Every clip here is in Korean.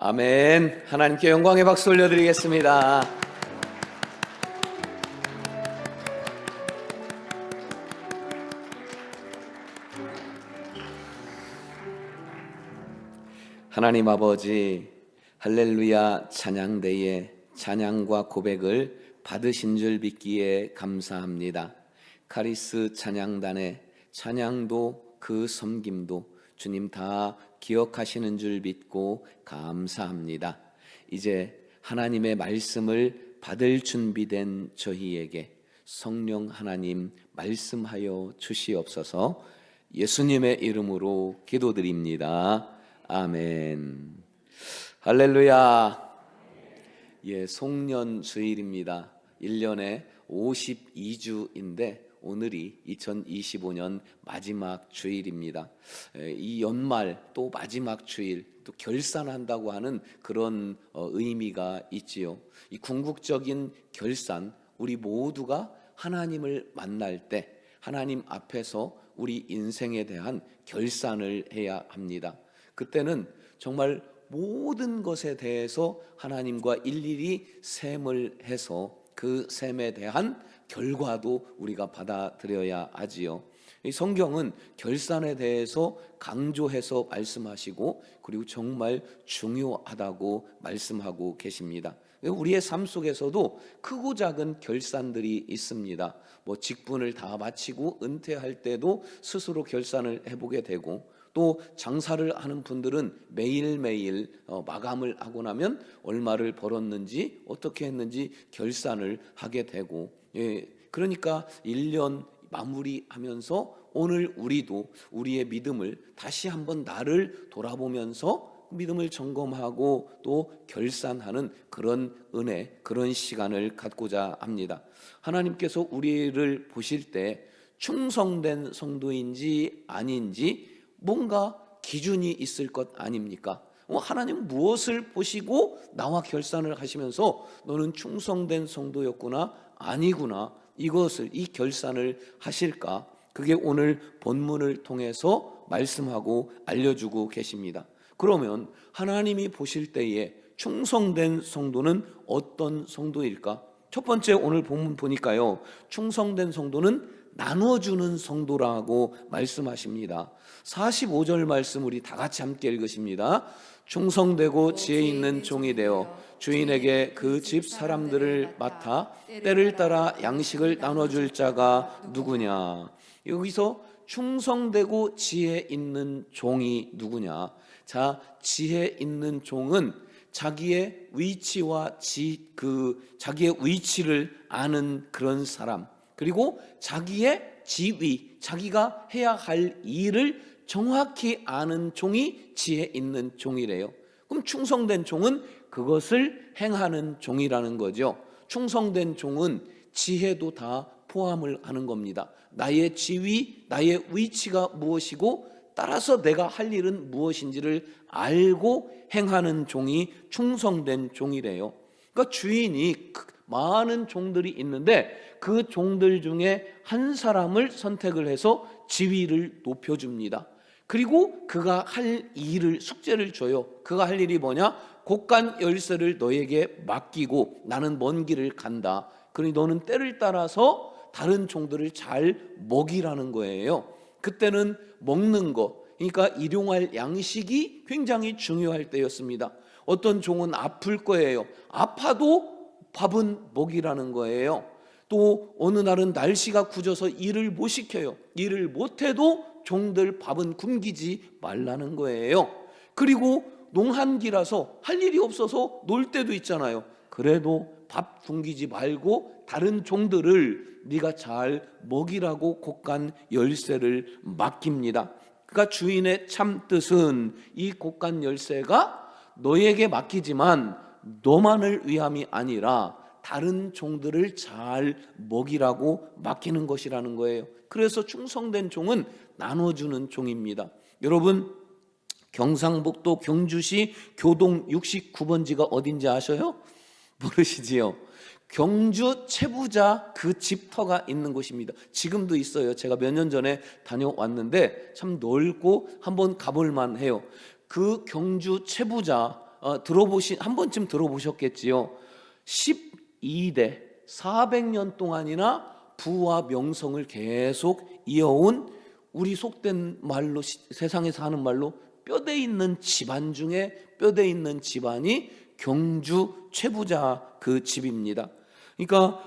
아멘. 하나님께 영광의 박수 올려드리겠습니다. 하나님 아버지, 할렐루야 찬양대에 찬양과 고백을 받으신 줄 믿기에 감사합니다. 카리스 찬양단의 찬양도 그 섬김도 주님 다 기억하시는 줄 믿고 감사합니다. 이제 하나님의 말씀을 받을 준비된 저희에게 성령 하나님 말씀하여 주시옵소서. 예수님의 이름으로 기도드립니다. 아멘. 할렐루야. 예, 송년 주일입니다. 1년에 52주인데 오늘이 2025년 마지막 주일입니다. 이 연말 또 마지막 주일, 또 결산한다고 하는 그런 의미가 있지요. 이 궁극적인 결산, 우리 모두가 하나님을 만날 때 하나님 앞에서 우리 인생에 대한 결산을 해야 합니다. 그때는 정말 모든 것에 대해서 하나님과 일일이 셈을 해서 그 셈에 대한 결과도 우리가 받아들여야 하지요. 이 성경은 결산에 대해서 강조해서 말씀하시고 그리고 정말 중요하다고 말씀하고 계십니다. 우리의 삶 속에서도 크고 작은 결산들이 있습니다. 직분을 다 마치고 은퇴할 때도 스스로 결산을 해보게 되고, 또 장사를 하는 분들은 매일매일 마감을 하고 나면 얼마를 벌었는지 어떻게 했는지 결산을 하게 되고, 그러니까 1년 마무리하면서 오늘 우리도 우리의 믿음을 다시 한번 나를 돌아보면서 믿음을 점검하고 또 결산하는 그런 은혜, 그런 시간을 갖고자 합니다. 하나님께서 우리를 보실 때 충성된 성도인지 아닌지 뭔가 기준이 있을 것 아닙니까? 하나님 무엇을 보시고 나와 결산을 하시면서 너는 충성된 성도였구나, 아니구나, 이 결산을 하실까? 그게 오늘 본문을 통해서 말씀하고 알려주고 계십니다. 그러면 하나님이 보실 때에 충성된 성도는 어떤 성도일까? 첫 번째 오늘 본문 보니까요, 충성된 성도는 나눠주는 성도라고 말씀하십니다. 45절 말씀 우리 다 같이 함께 읽으십니다. 충성되고 지혜 있는 종이 되어 주인에게 그 집 사람들을 맡아 때를 따라 양식을 나눠줄 자가 누구냐? 여기서 충성되고 지혜 있는 종이 누구냐? 자, 지혜 있는 종은 자기의 위치와 자기의 위치를 아는 그런 사람, 그리고 자기의 지위, 자기가 해야 할 일을 정확히 아는 종이 지혜 있는 종이래요. 그럼 충성된 종은 그것을 행하는 종이라는 거죠. 충성된 종은 지혜도 다 포함을 하는 겁니다. 나의 지위, 나의 위치가 무엇이고 따라서 내가 할 일은 무엇인지를 알고 행하는 종이 충성된 종이래요. 그러니까 주인이 많은 종들이 있는데 그 종들 중에 한 사람을 선택을 해서 지위를 높여줍니다. 그리고 그가 할 일을, 숙제를 줘요. 그가 할 일이 뭐냐? 곳간 열쇠를 너에게 맡기고 나는 먼 길을 간다. 그러니 너는 때를 따라서 다른 종들을 잘 먹이라는 거예요. 그때는 먹는 거, 그러니까 일용할 양식이 굉장히 중요할 때였습니다. 어떤 종은 아플 거예요. 아파도 밥은 먹이라는 거예요. 또 어느 날은 날씨가 굳어서 일을 못 시켜요. 일을 못해도 종들 밥은 굶기지 말라는 거예요. 그리고 농한기라서 할 일이 없어서 놀 때도 있잖아요. 그래도 밥 굶기지 말고 다른 종들을 네가 잘 먹이라고 곳간 열쇠를 맡깁니다. 그러니까 주인의 참 뜻은 이 곳간 열쇠가 너에게 맡기지만 너만을 위함이 아니라 다른 종들을 잘 먹이라고 맡기는 것이라는 거예요. 그래서 충성된 종은 나눠주는 종입니다. 여러분, 경상북도 경주시 교동 69번지가 어딘지 아셔요? 모르시지요? 경주 채부자 그 집터가 있는 곳입니다. 지금도 있어요. 제가 몇 년 전에 다녀왔는데 참 넓고 한번 가볼 만해요. 그 경주 채부자 한 번쯤 들어보셨겠지요. 12대 400년 동안이나 부와 명성을 계속 이어온, 우리 속된 말로, 세상에서 하는 말로 뼈대 있는 집안 중에 뼈대 있는 집안이 경주 최부자 그 집입니다. 그러니까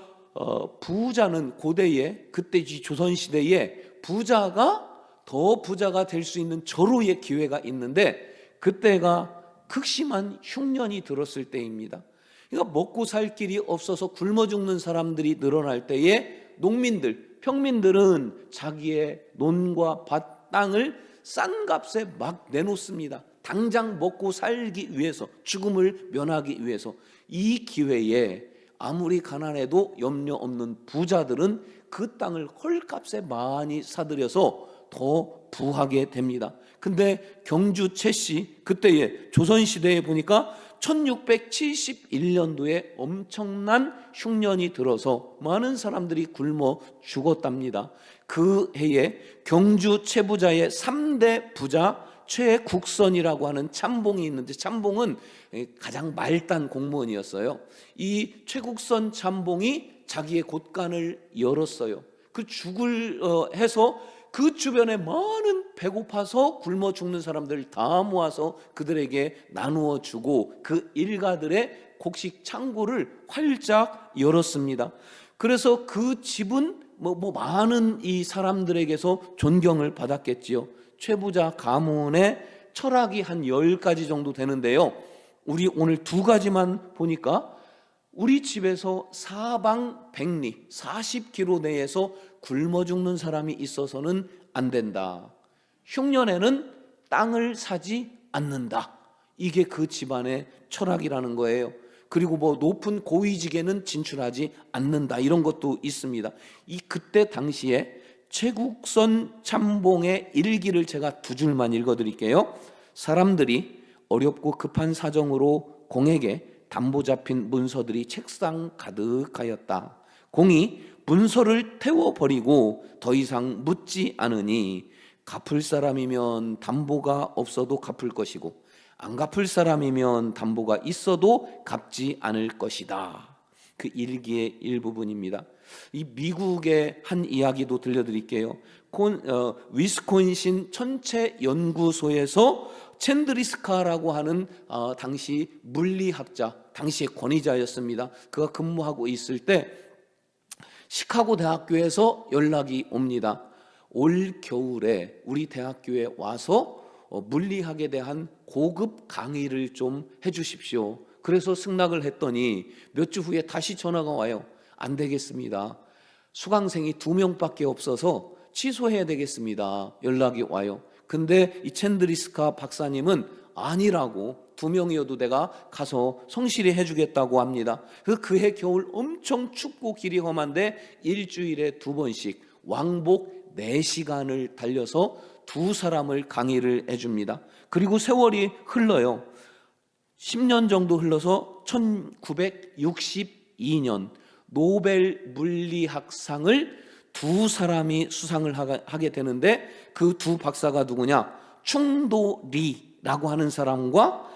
부자는 고대에, 그때 조선시대에 부자가 더 부자가 될 수 있는 절호의 기회가 있는데, 그때가 극심한 흉년이 들었을 때입니다. 그러니까 먹고 살 길이 없어서 굶어 죽는 사람들이 늘어날 때에 농민들, 평민들은 자기의 논과 밭, 땅을 싼 값에 막 내놓습니다. 당장 먹고 살기 위해서, 죽음을 면하기 위해서. 이 기회에 아무리 가난해도 염려 없는 부자들은 그 땅을 헐값에 많이 사들여서 더 부하게 됩니다. 근데 경주 최씨, 그때에 조선시대에 보니까 1671년도에 엄청난 흉년이 들어서 많은 사람들이 굶어 죽었답니다. 그 해에 경주 최부자의 3대 부자 최국선이라고 하는 참봉이 있는데, 참봉은 가장 말단 공무원이었어요. 이 최국선 참봉이 자기의 곳간을 열었어요. 그 죽을 해서 그 주변에 많은 배고파서 굶어 죽는 사람들을 다 모아서 그들에게 나누어 주고 그 일가들의 곡식 창고를 활짝 열었습니다. 그래서 그 집은 많은 이 사람들에게서 존경을 받았겠지요. 최부자 가문의 철학이 한 10가지 정도 되는데요. 우리 오늘 2가지만 보니까, 우리 집에서 사방백리 40km 내에서 굶어 죽는 사람이 있어서는 안 된다. 흉년에는 땅을 사지 않는다. 이게 그 집안의 철학이라는 거예요. 그리고 높은 고위직에는 진출하지 않는다, 이런 것도 있습니다. 그때 당시에 최국선 참봉의 일기를 제가 2줄만 읽어드릴게요. 사람들이 어렵고 급한 사정으로 공에게 담보 잡힌 문서들이 책상 가득하였다. 공이 문서를 태워버리고 더 이상 묻지 않으니, 갚을 사람이면 담보가 없어도 갚을 것이고 안 갚을 사람이면 담보가 있어도 갚지 않을 것이다. 그 일기의 일부분입니다. 이 미국의 한 이야기도 들려드릴게요. 위스콘신 천체연구소에서 챈드리스카라고 하는 당시 물리학자, 당시의 권위자였습니다. 그가 근무하고 있을 때 시카고 대학교에서 연락이 옵니다. 올 겨울에 우리 대학교에 와서 물리학에 대한 고급 강의를 좀 해주십시오. 그래서 승낙을 했더니 몇 주 후에 다시 전화가 와요. 안 되겠습니다. 수강생이 2명밖에 없어서 취소해야 되겠습니다. 연락이 와요. 근데 이 챈드리스카 박사님은 아니라고, 2명이어도 내가 가서 성실히 해주겠다고 합니다. 그해 겨울 엄청 춥고 길이 험한데 일주일에 2번씩 왕복 4시간을 달려서 2사람을 강의를 해줍니다. 그리고 세월이 흘러요. 10년 정도 흘러서 1962년 노벨 물리학상을 2사람이 수상을 하게 되는데, 그 2 박사가 누구냐? 충도리라고 하는 사람과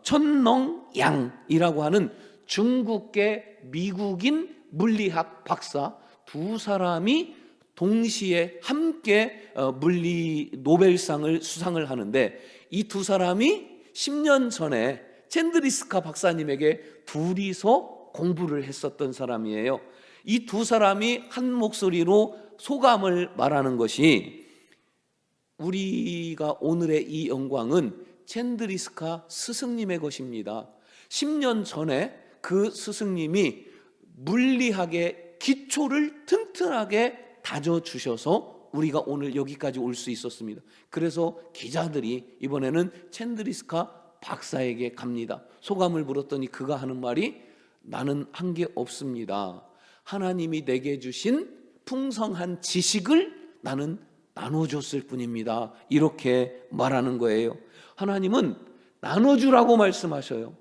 천렁양이라고 하는 중국계 미국인 물리학 박사 2사람이 동시에 함께 물리 노벨상을 수상을 하는데, 이 2사람이 10년 전에 챈드리스카 박사님에게 둘이서 공부를 했었던 사람이에요. 이 2사람이 한 목소리로 소감을 말하는 것이, 우리가 오늘의 이 영광은 챈드리스카 스승님의 것입니다. 10년 전에 그 스승님이 물리학의 기초를 튼튼하게 다져주셔서 우리가 오늘 여기까지 올 수 있었습니다. 그래서 기자들이 이번에는 챈드리스카 박사에게 갑니다. 소감을 물었더니 그가 하는 말이, 나는 한 게 없습니다. 하나님이 내게 주신 풍성한 지식을 나는 나눠줬을 뿐입니다. 이렇게 말하는 거예요. 하나님은 나눠주라고 말씀하셔요.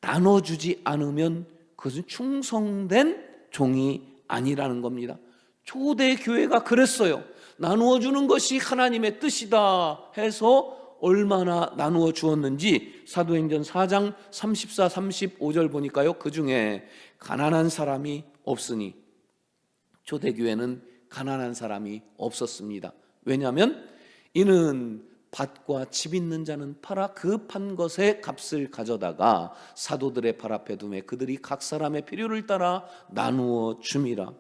나눠주지 않으면 그것은 충성된 종이 아니라는 겁니다. 초대 교회가 그랬어요. 나누어주는 것이 하나님의 뜻이다 해서 얼마나 나누어 주었는지 사도행전 4장 34, 35절 보니까요, 그 중에 가난한 사람이 없으니, 초대교회는 가난한 사람이 없었습니다. 왜냐하면 이는 밭과 집 있는 자는 팔아 그 판 것의 값을 가져다가 사도들의 발 앞에 두매 그들이 각 사람의 필요를 따라 나누어 줌이라.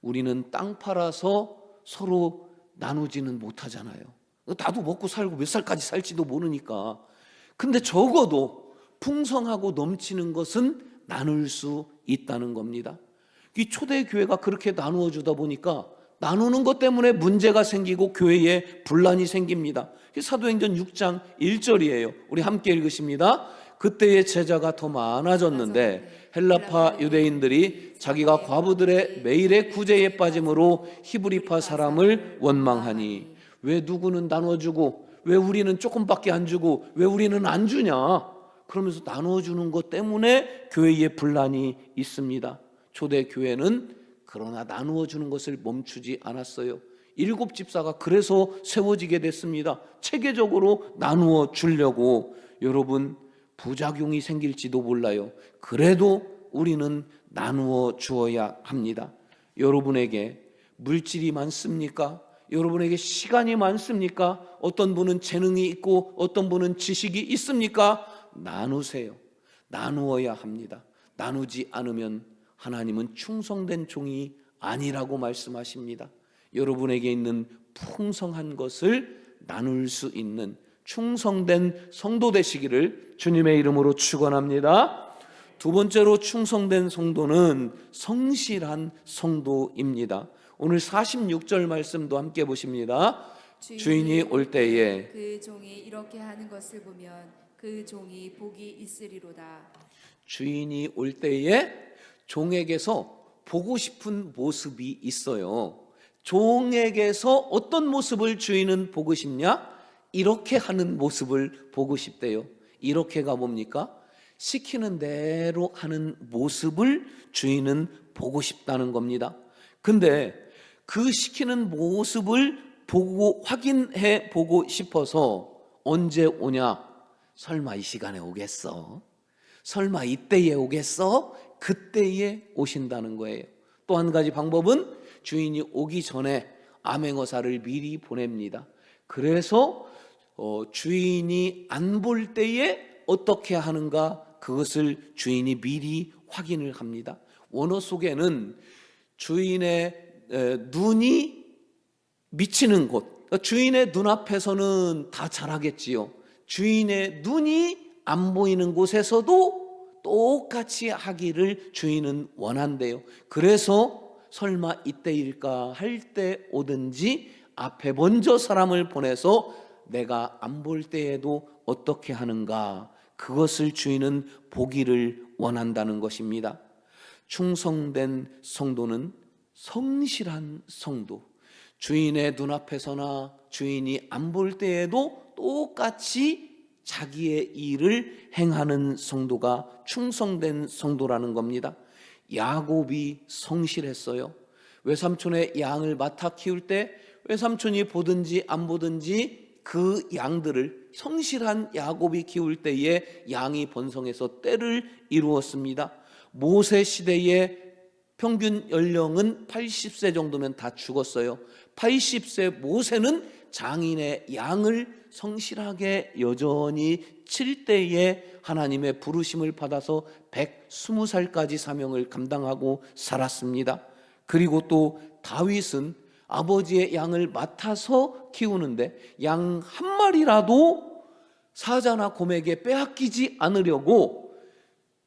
우리는 땅 팔아서 서로 나누지는 못하잖아요. 나도 먹고 살고 몇 살까지 살지도 모르니까. 근데 적어도 풍성하고 넘치는 것은 나눌 수 있다는 겁니다. 이 초대교회가 그렇게 나누어 주다 보니까 나누는 것 때문에 문제가 생기고 교회에 분란이 생깁니다. 사도행전 6장 1절이에요. 우리 함께 읽으십니다. 그때의 제자가 더 많아졌는데 헬라파 유대인들이 자기가 과부들의 매일의 구제에 빠짐으로 히브리파 사람을 원망하니, 왜 누구는 나눠주고 왜 우리는 조금밖에 안 주고 왜 우리는 안 주냐, 그러면서 나눠주는 것 때문에 교회에 분란이 있습니다. 초대교회는 그러나 나누어 주는 것을 멈추지 않았어요. 7집사가 그래서 세워지게 됐습니다. 체계적으로 나누어 주려고. 여러분, 부작용이 생길지도 몰라요. 그래도 우리는 나누어 주어야 합니다. 여러분에게 물질이 많습니까? 여러분에게 시간이 많습니까? 어떤 분은 재능이 있고 어떤 분은 지식이 있습니까? 나누세요. 나누어야 합니다. 나누지 않으면 하나님은 충성된 종이 아니라고 말씀하십니다. 여러분에게 있는 풍성한 것을 나눌 수 있는 충성된 성도 되시기를 주님의 이름으로 축원합니다. 두 번째로 충성된 성도는 성실한 성도입니다. 오늘 46절 말씀도 함께 보십니다. 주인이 올 때에 그 종이 이렇게 하는 것을 보면 그 종이 복이 있으리로다. 주인이 올 때에 종에게서 보고 싶은 모습이 있어요. 종에게서 어떤 모습을 주인은 보고 싶냐? 이렇게 하는 모습을 보고 싶대요. 이렇게가 뭡니까? 시키는 대로 하는 모습을 주인은 보고 싶다는 겁니다. 근데 그 시키는 모습을 보고 확인해 보고 싶어서 언제 오냐? 설마 이 시간에 오겠어? 설마 이때에 오겠어? 그때에 오신다는 거예요. 또 한 가지 방법은 주인이 오기 전에 암행어사를 미리 보냅니다. 그래서 주인이 안 볼 때에 어떻게 하는가, 그것을 주인이 미리 확인을 합니다. 원어 속에는 주인의 눈이 미치는 곳, 주인의 눈앞에서는 다 잘하겠지요. 주인의 눈이 안 보이는 곳에서도 똑같이 하기를 주인은 원한대요. 그래서 설마 이때일까 할 때 오든지 앞에 먼저 사람을 보내서 내가 안 볼 때에도 어떻게 하는가, 그것을 주인은 보기를 원한다는 것입니다. 충성된 성도는 성실한 성도, 주인의 눈앞에서나 주인이 안 볼 때에도 똑같이 자기의 일을 행하는 성도가 충성된 성도라는 겁니다. 야곱이 성실했어요. 외삼촌의 양을 맡아 키울 때 외삼촌이 보든지 안 보든지 그 양들을 성실한 야곱이 키울 때에 양이 번성해서 때를 이루었습니다. 모세 시대에 평균 연령은 80세 정도면 다 죽었어요. 80세 모세는 장인의 양을 성실하게 여전히 칠 때에 하나님의 부르심을 받아서 120살까지 사명을 감당하고 살았습니다. 그리고 또 다윗은 아버지의 양을 맡아서 키우는데 양 한 마리라도 사자나 곰에게 빼앗기지 않으려고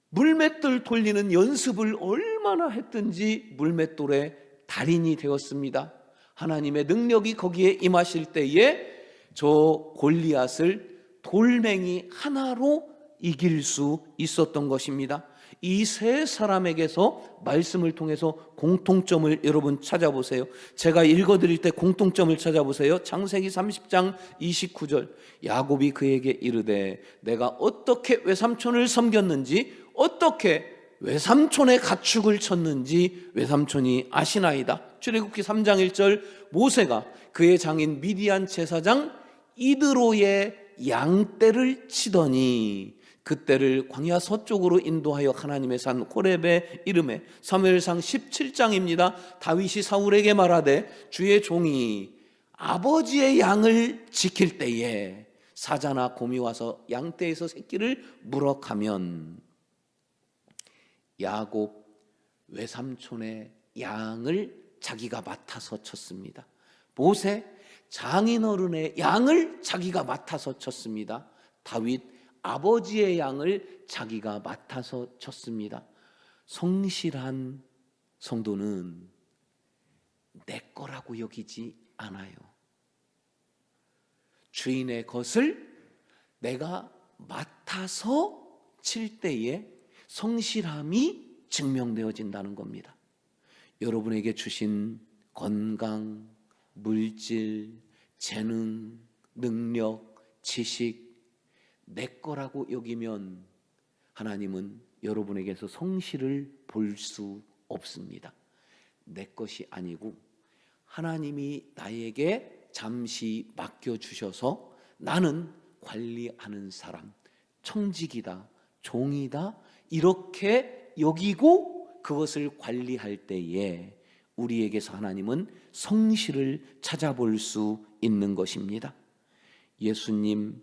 물맷돌 돌리는 연습을 얼마나 했든지 물맷돌의 달인이 되었습니다. 하나님의 능력이 거기에 임하실 때에 저 골리앗을 돌멩이 하나로 이길 수 있었던 것입니다. 이 세 사람에게서 말씀을 통해서 공통점을 여러분 찾아보세요. 제가 읽어드릴 때 공통점을 찾아보세요. 창세기 30장 29절, 야곱이 그에게 이르되 내가 어떻게 외삼촌을 섬겼는지 어떻게 외삼촌의 가축을 쳤는지 외삼촌이 아시나이다. 출애굽기 3장 1절, 모세가 그의 장인 미디안 제사장 이드로의 양떼를 치더니 그때를 광야 서쪽으로 인도하여 하나님의 산 호렙의 이름에 사무엘상 17장입니다. 다윗이 사울에게 말하되 주의 종이 아버지의 양을 지킬 때에 사자나 곰이 와서 양떼에서 새끼를 물어가면 야곱 외삼촌의 양을 자기가 맡아서 쳤습니다. 모세 장인어른의 양을 자기가 맡아서 쳤습니다. 다윗 아버지의 양을 자기가 맡아서 쳤습니다. 성실한 성도는 내 거라고 여기지 않아요. 주인의 것을 내가 맡아서 칠 때에 성실함이 증명되어진다는 겁니다. 여러분에게 주신 건강, 물질, 재능, 능력, 지식 내 거라고 여기면 하나님은 여러분에게서 성실을 볼 수 없습니다. 내 것이 아니고 하나님이 나에게 잠시 맡겨주셔서 나는 관리하는 사람, 청직이다, 종이다 이렇게 여기고 그것을 관리할 때에 우리에게서 하나님은 성실을 찾아볼 수 있는 것입니다. 예수님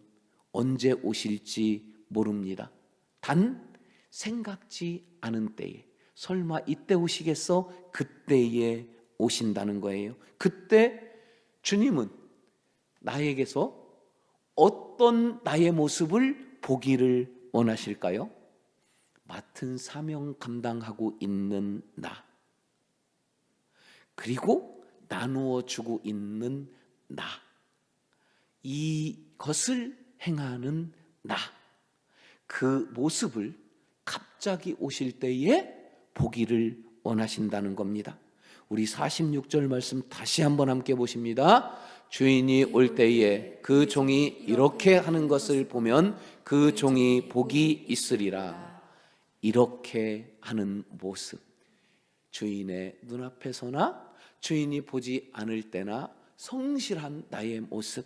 언제 오실지 모릅니다. 단 생각지 않은 때에 설마 이때 오시겠어? 그때에 오신다는 거예요. 그때 주님은 나에게서 어떤 나의 모습을 보기를 원하실까요? 맡은 사명 감당하고 있는 나, 그리고 나누어 주고 있는 나, 이것을 행하는 나, 그 모습을 갑자기 오실 때에 보기를 원하신다는 겁니다. 우리 46절 말씀 다시 한번 함께 보십니다. 주인이 올 때에 그 종이 이렇게 하는 것을 보면 그 종이 복이 있으리라. 이렇게 하는 모습, 주인의 눈앞에서나 주인이 보지 않을 때나 성실한 나의 모습,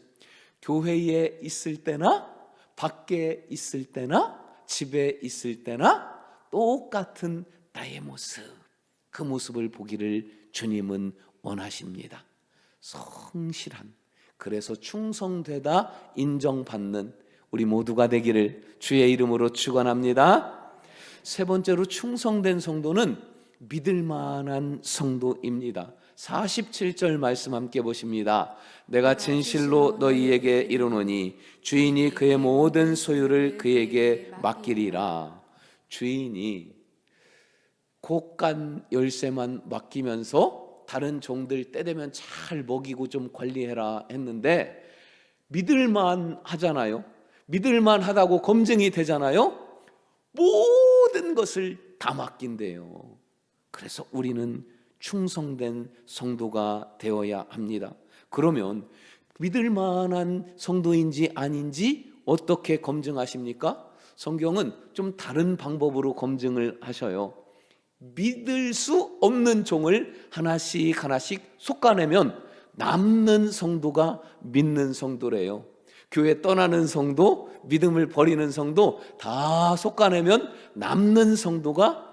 교회에 있을 때나 밖에 있을 때나 집에 있을 때나 똑같은 나의 모습, 그 모습을 보기를 주님은 원하십니다. 성실한, 그래서 충성되다 인정받는 우리 모두가 되기를 주의 이름으로 축원합니다. 세 번째로 충성된 성도는 믿을 만한 성도입니다. 47절 말씀 함께 보십니다. 내가 진실로 너희에게 이르노니 주인이 그의 모든 소유를 그에게 맡기리라. 주인이 곶간 열쇠만 맡기면서 다른 종들 때 되면 잘 먹이고 좀 관리해라 했는데 믿을만 하잖아요. 믿을만 하다고 검증이 되잖아요. 모든 것을 다 맡긴대요. 그래서 우리는 충성된 성도가 되어야 합니다. 그러면 믿을 만한 성도인지 아닌지 어떻게 검증하십니까? 성경은 좀 다른 방법으로 검증을 하셔요. 믿을 수 없는 종을 하나씩 하나씩 솎아내면 남는 성도가 믿는 성도래요. 교회 떠나는 성도, 믿음을 버리는 성도 다 솎아내면 남는 성도가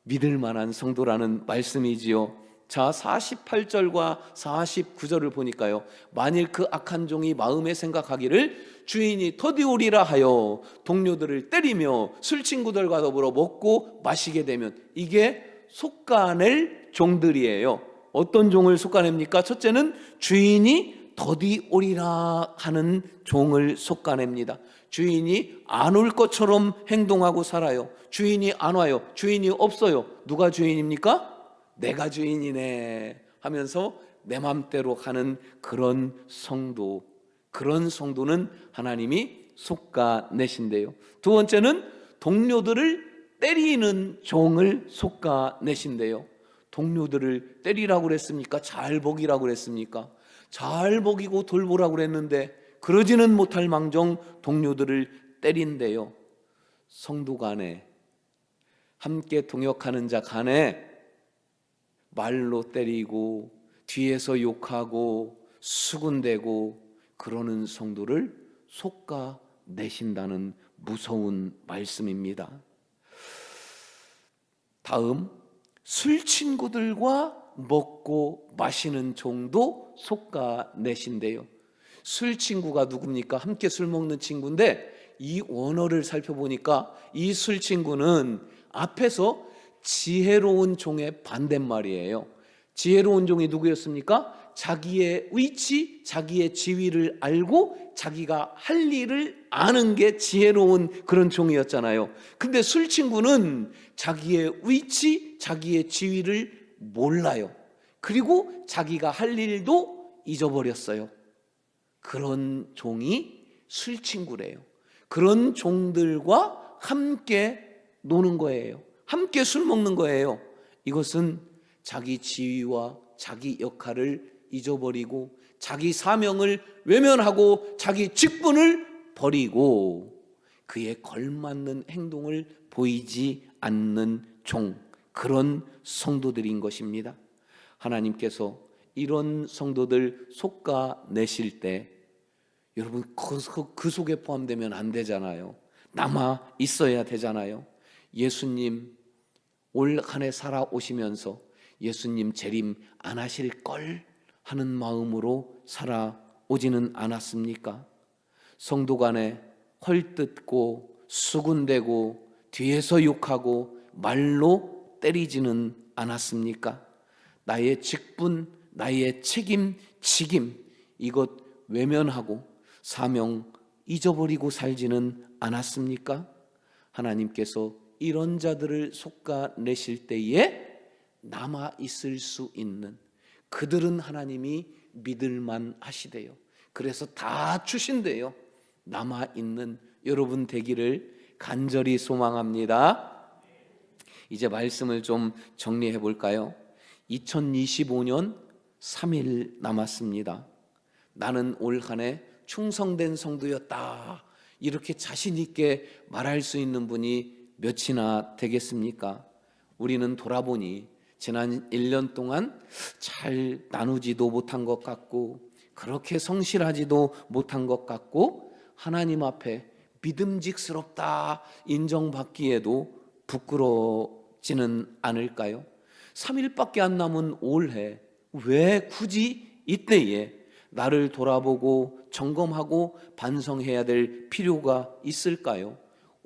믿을 만한 성도라는 말씀이지요. 자, 48절과 49절을 보니까요, 만일 그 악한 종이 마음에 생각하기를 주인이 더디오리라 하여 동료들을 때리며 술 친구들과 더불어 먹고 마시게 되면, 이게 솎아낼 종들이에요. 어떤 종을 솎아냅니까? 첫째는 주인이 더디오리라 하는 종을 솎아냅니다. 주인이 안 올 것처럼 행동하고 살아요. 주인이 안 와요. 주인이 없어요. 누가 주인입니까? 내가 주인이네 하면서 내 맘대로 하는 그런 성도, 그런 성도는 하나님이 솎아내신대요. 두 번째는 동료들을 때리는 종을 솎아내신대요. 동료들을 때리라고 그랬습니까? 잘 먹이라고 그랬습니까? 잘 먹이고 돌보라고 그랬는데 그러지는 못할 망정 동료들을 때린대요. 성도 간에, 함께 동역하는 자 간에 말로 때리고 뒤에서 욕하고 수군대고 그러는 성도를 솎아내신다는 무서운 말씀입니다. 다음, 술 친구들과 먹고 마시는 종도 솎아내신대요. 술 친구가 누굽니까? 함께 술 먹는 친구인데, 이 원어를 살펴보니까 이 술 친구는 앞에서 지혜로운 종의 반대말이에요. 지혜로운 종이 누구였습니까? 자기의 위치, 자기의 지위를 알고 자기가 할 일을 아는 게 지혜로운 그런 종이었잖아요. 근데 술 친구는 자기의 위치, 자기의 지위를 몰라요. 그리고 자기가 할 일도 잊어버렸어요. 그런 종이 술 친구래요. 그런 종들과 함께 노는 거예요. 함께 술 먹는 거예요. 이것은 자기 지위와 자기 역할을 잊어버리고 자기 사명을 외면하고 자기 직분을 버리고 그에 걸맞는 행동을 보이지 않는 종, 그런 성도들인 것입니다. 하나님께서 이런 성도들 솎아내실 때 여러분 그 속에 포함되면 안 되잖아요. 남아 있어야 되잖아요. 예수님 올 한 해 살아오시면서 예수님 재림 안 하실 걸 하는 마음으로 살아오지는 않았습니까? 성도 간에 헐뜯고 수군대고 뒤에서 욕하고 말로 때리지는 않았습니까? 나의 직분, 나의 책임, 직임 이것 외면하고 사명 잊어버리고 살지는 않았습니까? 하나님께서 이런 자들을 솎아내실 때에 남아 있을 수 있는 그들은 하나님이 믿을만 하시대요. 그래서 다 주신대요. 남아 있는 여러분 되기를 간절히 소망합니다. 이제 말씀을 좀 정리해 볼까요? 2025년 3일 남았습니다. 나는 올 한 해 충성된 성도였다, 이렇게 자신 있게 말할 수 있는 분이 몇이나 되겠습니까? 우리는 돌아보니 지난 1년 동안 잘 나누지도 못한 것 같고 그렇게 성실하지도 못한 것 같고 하나님 앞에 믿음직스럽다 인정받기에도 부끄러지는 않을까요? 3일밖에 안 남은 올해 왜 굳이 이때에 나를 돌아보고 점검하고 반성해야 될 필요가 있을까요?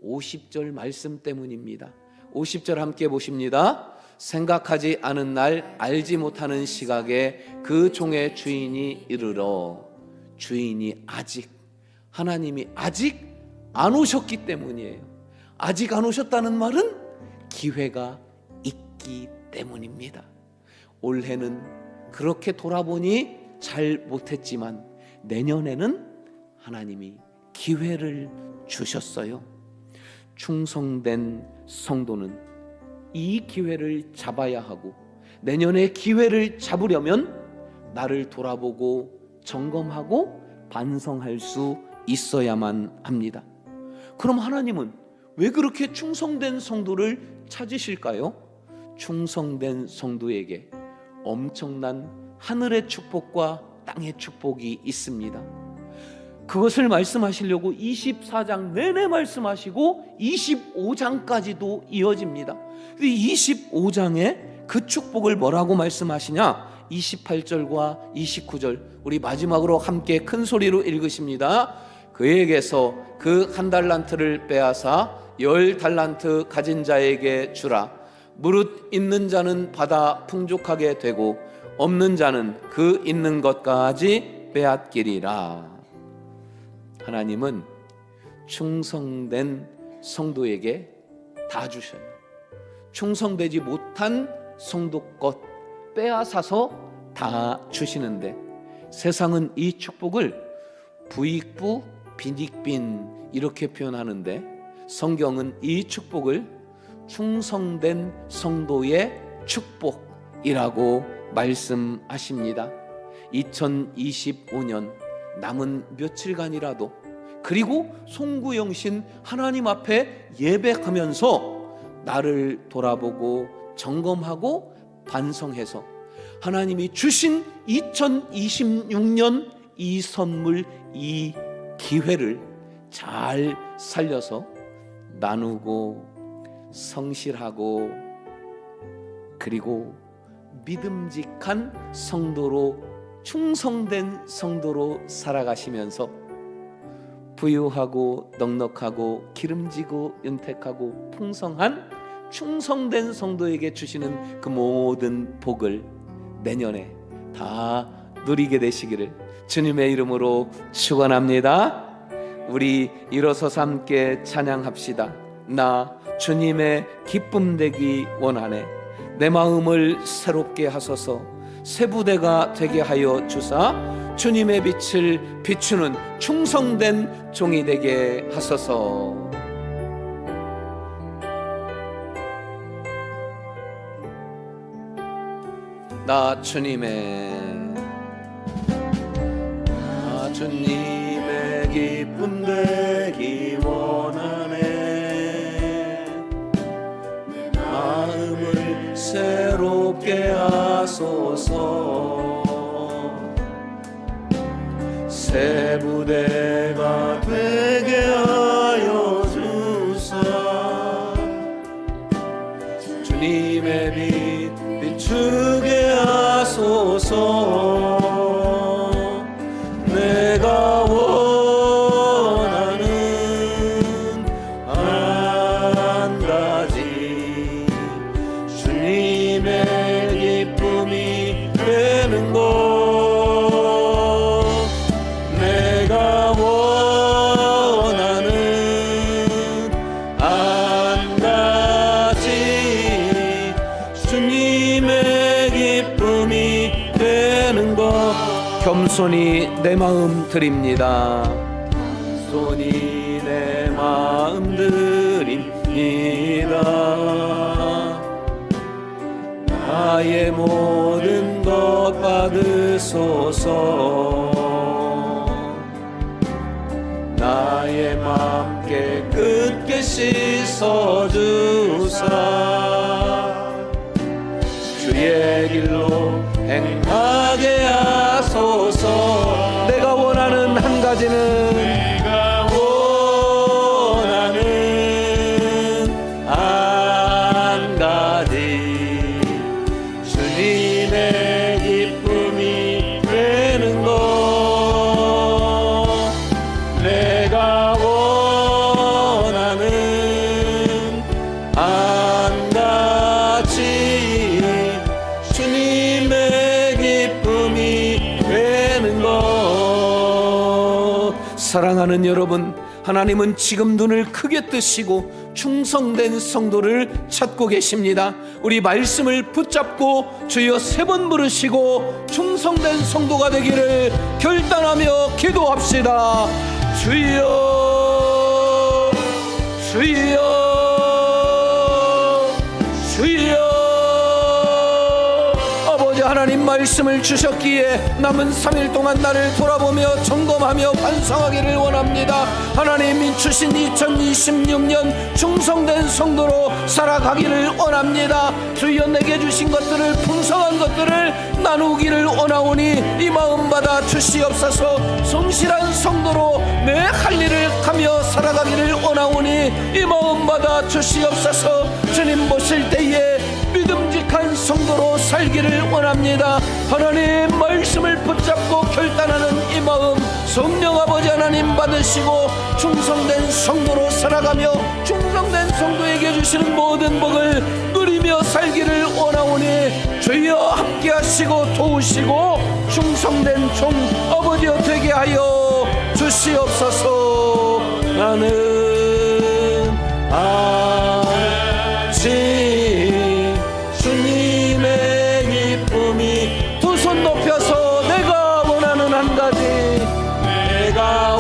50절 말씀 때문입니다. 50절 함께 보십니다. 생각하지 않은 날 알지 못하는 시각에 그 종의 주인이 이르러. 주인이 아직, 하나님이 아직 안 오셨기 때문이에요. 아직 안 오셨다는 말은 기회가 있기 때문입니다. 올해는 그렇게 돌아보니 잘 못했지만 내년에는 하나님이 기회를 주셨어요. 충성된 성도는 이 기회를 잡아야 하고 내년에 기회를 잡으려면 나를 돌아보고 점검하고 반성할 수 있어야만 합니다. 그럼 하나님은 왜 그렇게 충성된 성도를 찾으실까요? 충성된 성도에게 엄청난 하늘의 축복과 땅의 축복이 있습니다. 그것을 말씀하시려고 24장 내내 말씀하시고 25장까지도 이어집니다. 25장에 그 축복을 뭐라고 말씀하시냐? 28절과 29절 우리 마지막으로 함께 큰 소리로 읽으십니다. 그에게서 그 한 달란트를 빼앗아 10달란트 가진 자에게 주라. 무릇 있는 자는 받아 풍족하게 되고 없는 자는 그 있는 것까지 빼앗기리라. 하나님은 충성된 성도에게 다 주셔요. 충성되지 못한 성도 것 빼앗아서 다 주시는데 세상은 이 축복을 부익부 빈익빈 이렇게 표현하는데 성경은 이 축복을 충성된 성도의 축복이라고 말씀하십니다. 2025년 남은 며칠간이라도 그리고 송구영신 하나님 앞에 예배하면서 나를 돌아보고 점검하고 반성해서 하나님이 주신 2026년 이 선물, 이 기회를 잘 살려서 나누고 성실하고 그리고 믿음직한 성도로, 충성된 성도로 살아가시면서 부유하고 넉넉하고 기름지고 윤택하고 풍성한 충성된 성도에게 주시는 그 모든 복을 내년에 다 누리게 되시기를 주님의 이름으로 축원합니다. 우리 일어서서 함께 찬양합시다. 나 주님의 기쁨 되기 원하네. 내 마음을 새롭게 하소서. 새 부대가 되게 하여 주사 주님의 빛을 비추는 충성된 종이 되게 하소서. 나 주님의 기쁨 되기 원하네. 내 마음을 새롭게 하소서. 새 부대가 되게 하여 주사 주님의 빛 비추게 하소서. 내가 원하는 한 가지 주님의 기쁨이 되는 것. 내가 원하는 한 가지 주님의 기쁨이 되는 것. 겸손히 내 마음 드립니다. 겸손히 내 마음 드립니다. 나의 모든 것 받으소서. 나의 마음 깨끗게 씻어주사 주의 길로 행하게 하소서. 내가 원하는 한 가지는 내가 원하는 한 가지 주님의 기쁨이 되는 것. 내가 원하는 한 가지 주님의 기쁨이 되는 것. 사랑하는 여러분, 하나님은 지금 눈을 크게 뜨시고 충성된 성도를 찾고 계십니다. 우리 말씀을 붙잡고 주여 3번 부르시고 충성된 성도가 되기를 결단하며 기도합시다. 주여 주여 주여. 아버지 하나님 말씀을 주셨기에 남은 3일 동안 나를 돌아보며 점검하며 반성하기를 원합니다. 하나님이 주신 2026년 충성된 성도로 살아가기를 원합니다. 주여 내게 주신 것들을, 풍성한 것들을 나누기를 원하오니 이 마음 받아 주시옵소서. 성실한 성도로 내 할 일을 하며 살아가기를 원하오니 이 마음 받아 주시옵소서. 주님 보실 때에 믿음직한 성도로 살기를 원합니다. 하나님 말씀을 붙잡고 결단하는 이 마음 성령 아버지 하나님 받으시고 충성된 성도로 살아가며 충성된 성도에게 주시는 모든 복을 누리며 살기를 원하오니 주여 함께 하시고 도우시고 충성된 종 아버지여 되게 하여 주시옵소서. 나는 아직 주님의 기쁨이, 두 손 높여서 내가 원하는 한 가지, 내가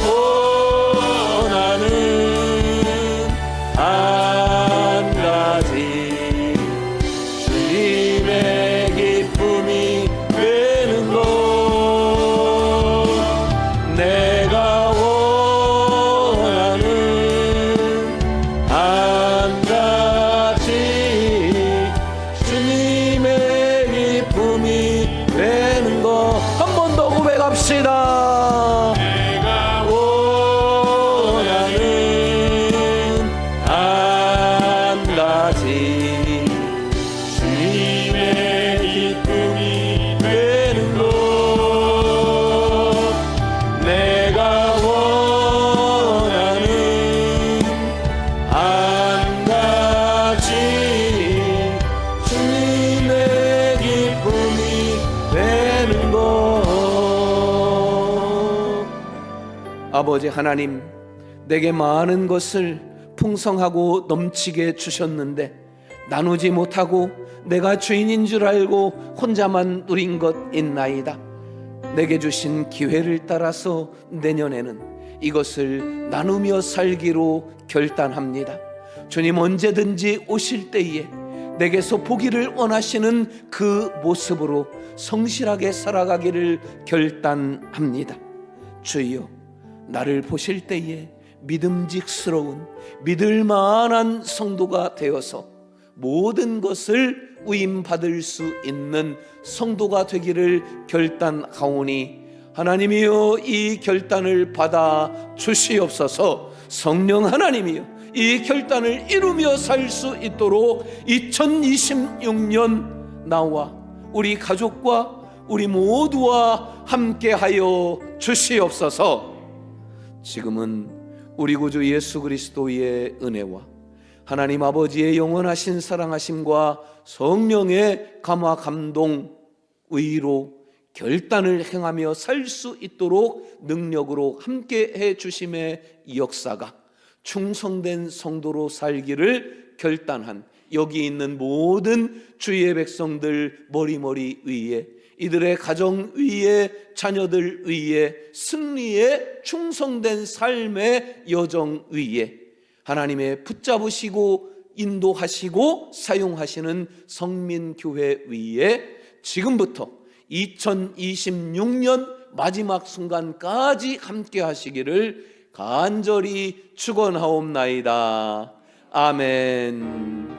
원하는 한 가지 주님의 기쁨이 되는 것. 내가 원하는 한 가지 주님의 기쁨이 되는 것. 한 번 더 고백합시다. 내가 원하는 아버지 하나님, 내게 많은 것을 풍성하고 넘치게 주셨는데 나누지 못하고 내가 주인인 줄 알고 혼자만 누린 것 있나이다. 내게 주신 기회를 따라서 내년에는 이것을 나누며 살기로 결단합니다. 주님, 언제든지 오실 때에 내게서 보기를 원하시는 그 모습으로 성실하게 살아가기를 결단합니다. 주여, 나를 보실 때에 믿음직스러운 믿을 만한 성도가 되어서 모든 것을 위임받을 수 있는 성도가 되기를 결단하오니 하나님이여, 이 결단을 받아 주시옵소서. 성령 하나님이여, 이 결단을 이루며 살 수 있도록 2026년 나와 우리 가족과 우리 모두와 함께하여 주시옵소서. 지금은 우리 구주 예수 그리스도의 은혜와 하나님 아버지의 영원하신 사랑하심과 성령의 감화 감동 의로 결단을 행하며 살 수 있도록 능력으로 함께해 주심의 역사가 충성된 성도로 살기를 결단한 여기 있는 모든 주의 백성들 머리머리 위에, 이들의 가정 위에, 자녀들 위에, 승리의 충성된 삶의 여정 위에 하나님의 붙잡으시고 인도하시고 사용하시는 성민교회 위에 지금부터 2026년 마지막 순간까지 함께 하시기를 간절히 축원하옵나이다. 아멘.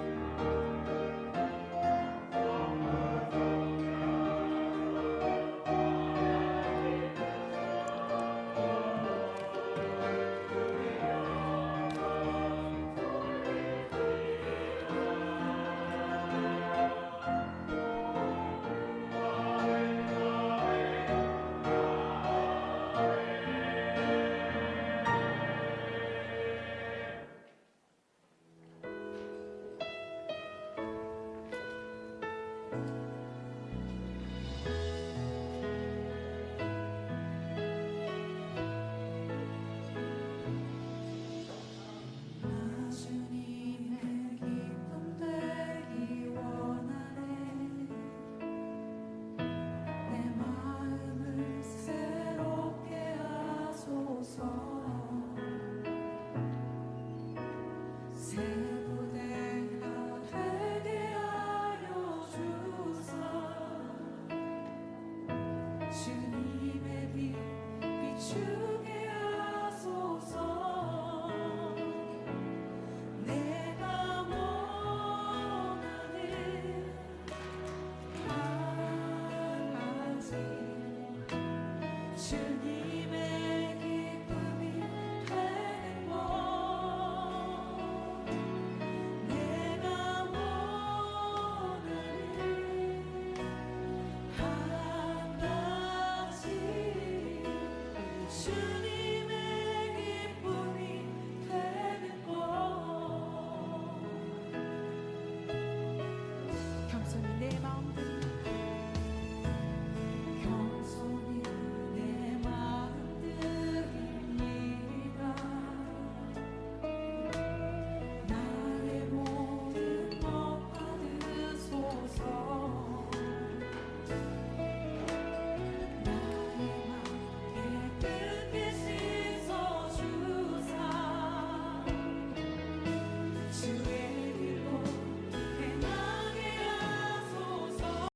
주님의 빛 비추